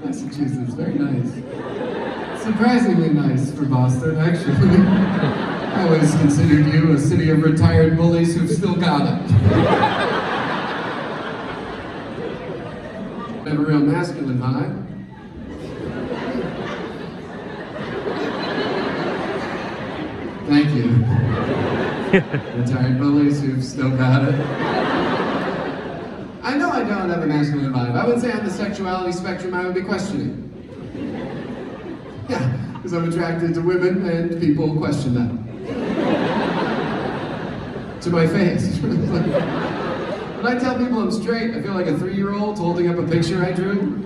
Massachusetts, very nice. Surprisingly nice for Boston, actually. I always considered you a city of retired bullies who've still got it. Have a real masculine vibe. Thank you. Retired bullies who've still got it. I know I don't have a masculine vibe. I would say on the sexuality spectrum I would be questioning. Yeah, because I'm attracted to women and people question that. To my face. When I tell people I'm straight, I feel like a 3-year-old holding up a picture I drew.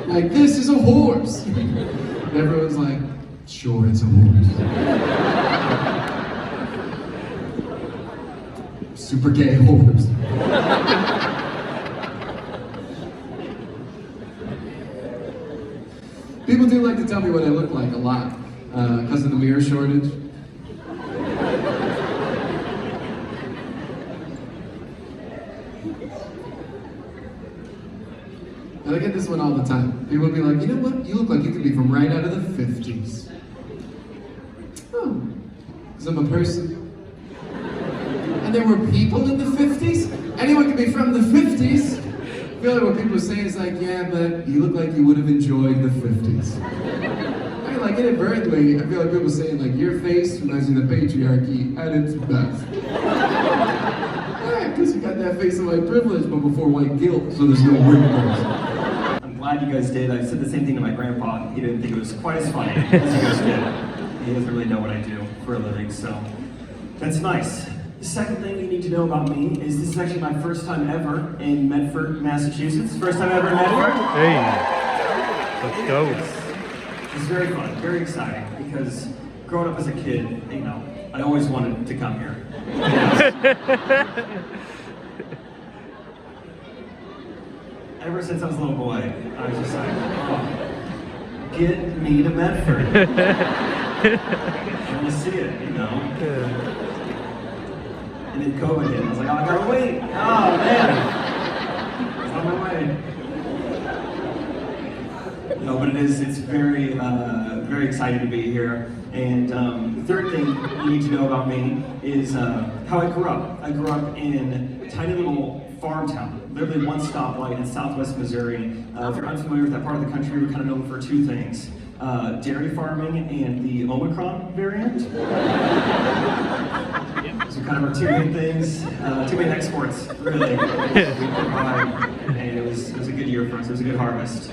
Like, this is a horse. And everyone's like, sure, it's a horse. Super gay horse. People do like to tell me what I look like a lot, because of the mirror shortage. And I get this one all the time. People will be like, you know what? You look like you could be from right out of the 50s. Oh, because I'm a person. And there were people in the 50s? Anyone could be from the 50s? I feel like what people say is like, yeah, but you look like you would have enjoyed the 50s. I mean, like, inadvertently, I feel like people saying, like, your face reminds me of the patriarchy at its best. Yeah, because you got that face of white privilege, but before white guilt, so there's no wrinkles. I'm glad you guys did. I said the same thing to my grandpa. He didn't think it was quite as funny as you guys did. He doesn't really know what I do for a living, so that's nice. The second thing you need to know about me is this is actually my first time ever in Medford, Massachusetts. First time ever in Medford. Hey, let's go. It's very fun, very exciting, because growing up as a kid, you know, I always wanted to come here. Ever since I was a little boy, I was just like, oh, get me to Medford. I want to see it, you know. And then COVID hit. I was like, oh, I gotta wait. Oh, man. It's on my way. No, but it's very, very exciting to be here. And the third thing you need to know about me is how I grew up. I grew up in a tiny little farm town, literally one stoplight in southwest Missouri. If you're unfamiliar with that part of the country, we're kind of known for two things. Dairy farming and the Omicron variant. So kind of our two main things, two main exports, really. And it was a good year for us. It was a good harvest.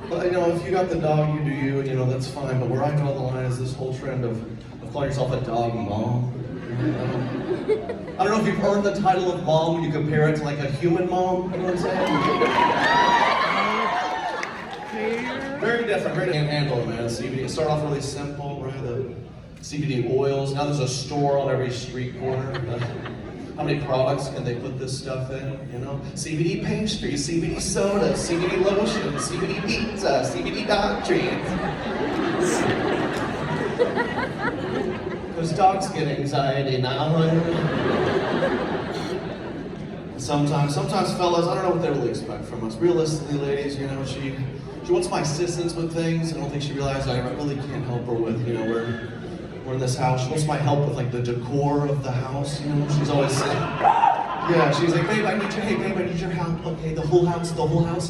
Well, you know, if you got the dog, you do you, you know, that's fine. But where I draw the line is this whole trend of calling yourself a dog mom. I don't know if you've earned the title of mom when you compare it to like a human mom, you know what I'm saying? Very different, very different handle, man. CBD, it started off really simple, right? The CBD oils, now there's a store on every street corner. How many products can they put this stuff in, you know? CBD pastry, CBD soda, CBD lotion, CBD pizza, CBD dog treats. Because dogs get anxiety now. Sometimes fellas, I don't know what they really expect from us. Realistically, ladies, you know, she wants my assistance with things. I don't think she realized I really can't help her with, you know, we're in this house. She wants my help with like the decor of the house, you know. She's always saying, yeah, she's like, babe, I need your help. Okay, the whole house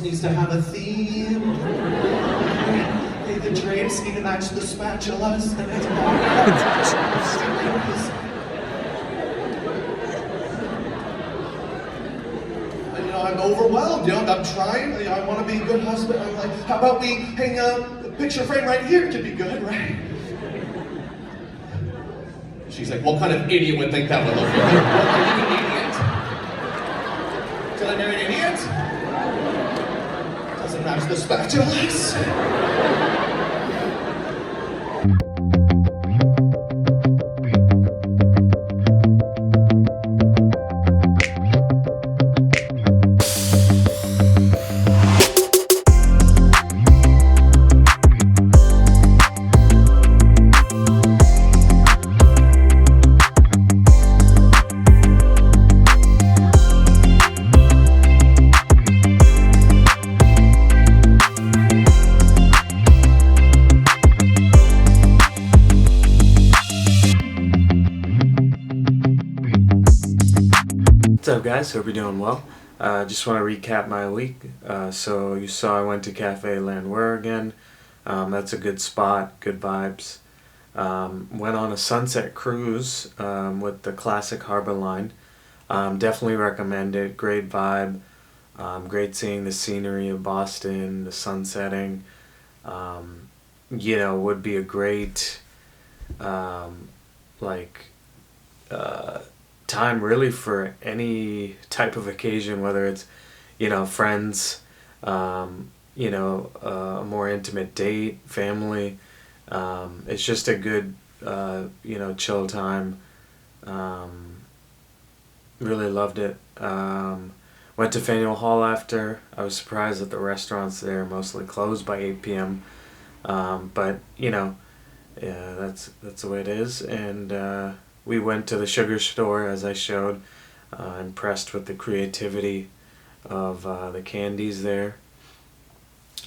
needs to have a theme. Hey, the drapes need to match the spatulas. I'm overwhelmed, you know, I'm trying, you know, I want to be a good husband. I'm like, how about we hang a picture frame right here? It could be good, right? She's like, what kind of idiot would think that would look good? Are you an idiot? Did I marry an idiot? Doesn't match the spatulas. What's up, guys? Hope you're doing well. Just want to recap my week. So you saw I went to Cafe Landwer again. That's a good spot, good vibes. Went on a sunset cruise with the classic Harbor Line. Definitely recommend it. Great vibe. Great seeing the scenery of Boston, the sun setting. Would be a great like time really for any type of occasion, whether it's friends, a more intimate date, family. It's just a good chill time. Really loved it. Went to Fanueil Hall after. I was surprised that the restaurants there mostly closed by 8 p.m. But yeah, that's the way it is. And we went to the sugar store, as I showed. Impressed with the creativity of the candies there.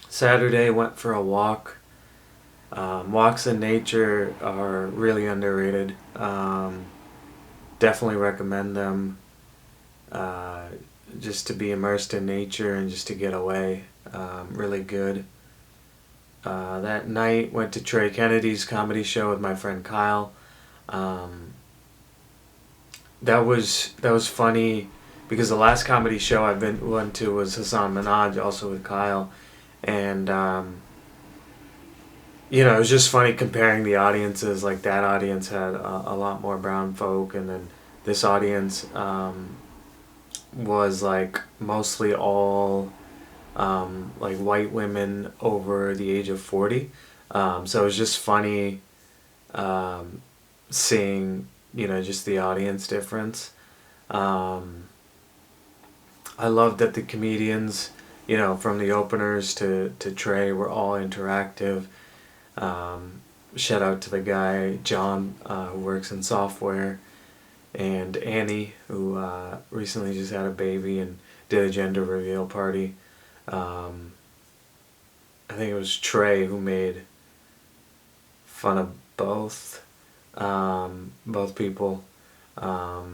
Saturday, went for a walk. Walks in nature are really underrated. Definitely recommend them. Just to be immersed in nature and just to get away. Really good. That night, went to Trey Kennedy's comedy show with my friend Kyle. That was funny because the last comedy show went to was Hassan Minaj, also with Kyle, and it was just funny comparing the audiences. Like that audience had a lot more brown folk, and then this audience was like mostly all like white women over the age of 40. So it was just funny seeing just the audience difference. I love that the comedians, from the openers to Trey, were all interactive. Shout out to the guy John who works in software, and Annie who recently just had a baby and did a gender reveal party. I think it was Trey who made fun of both people. Yeah,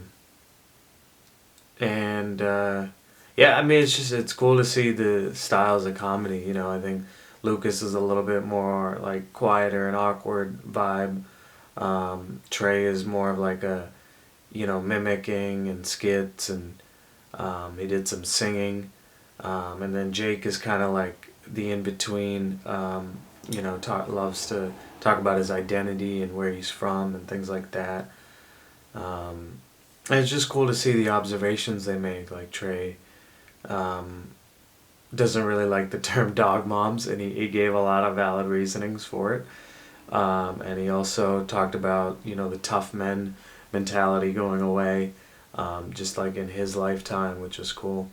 I mean, it's cool to see the styles of comedy. I think Lucas is a little bit more like quieter and awkward vibe. Trey is more of like a, mimicking and skits, and he did some singing. And then Jake is kind of like the in-between, loves to talk about his identity and where he's from and things like that. And it's just cool to see the observations they make. Like Trey doesn't really like the term dog moms, and he gave a lot of valid reasonings for it. And he also talked about, the tough men mentality going away, just like in his lifetime, which was cool.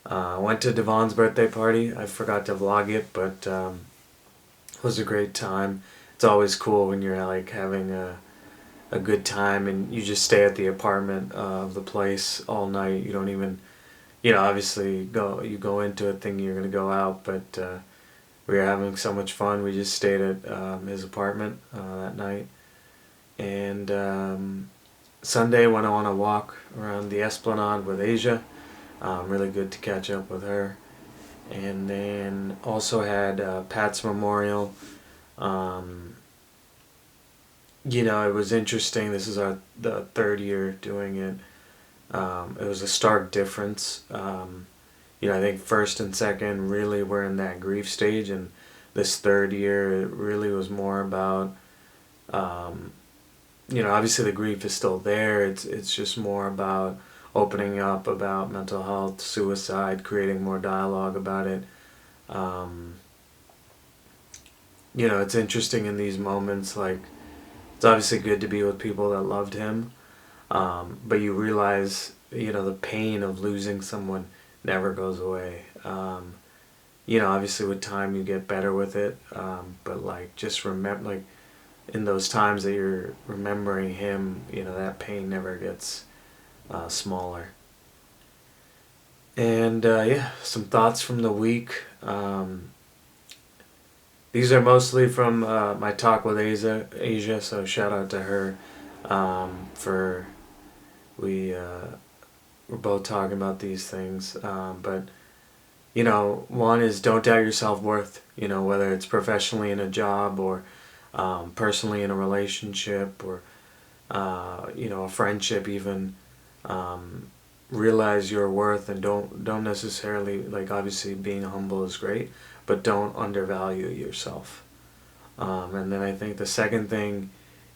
Went to Devon's birthday party. I forgot to vlog it, but it was a great time. It's always cool when you're like having a good time and you just stay at the apartment of the place all night. You don't even, obviously you go into it thinking you're gonna go out, but we were having so much fun. We just stayed at his apartment that night. And Sunday went on a walk around the Esplanade with Asia. Really good to catch up with her. And then also had Pat's Memorial. It was interesting. This is the third year doing it. It was a stark difference. I think first and second really were in that grief stage, and this third year it really was more about, obviously the grief is still there. It's just more about opening up about mental health, suicide, creating more dialogue about it. It's interesting in these moments, like, it's obviously good to be with people that loved him, but you realize, the pain of losing someone never goes away. Obviously with time you get better with it, but like, just remember, like, in those times that you're remembering him, that pain never gets smaller. And some thoughts from the week. These are mostly from my talk with Asia, so shout out to her. we're both talking about these things. But you know, one is don't doubt your self-worth. You know, whether it's professionally in a job or personally in a relationship or you know, a friendship even. Realize your worth and don't necessarily, like, obviously being humble is great, but don't undervalue yourself. And then I think the second thing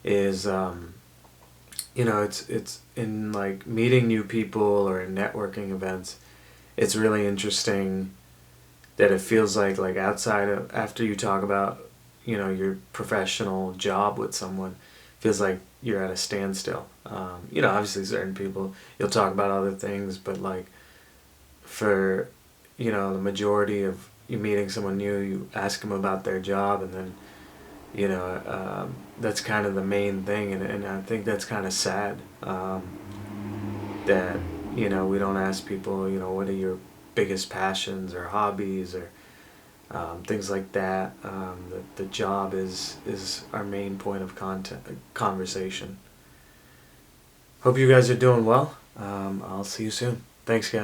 is you know, it's in like meeting new people or in networking events, it's really interesting that it feels like outside of, after you talk about, you know, your professional job with someone, feels like you're at a standstill. You know, obviously certain people you'll talk about other things, but like for, you know, the majority of you meeting someone new, you ask them about their job, and then, you know, that's kind of the main thing, and I think that's kind of sad, that, you know, we don't ask people, you know, what are your biggest passions or hobbies or things like that. The job is our main point of conversation. Hope you guys are doing well. I'll see you soon. Thanks, guys.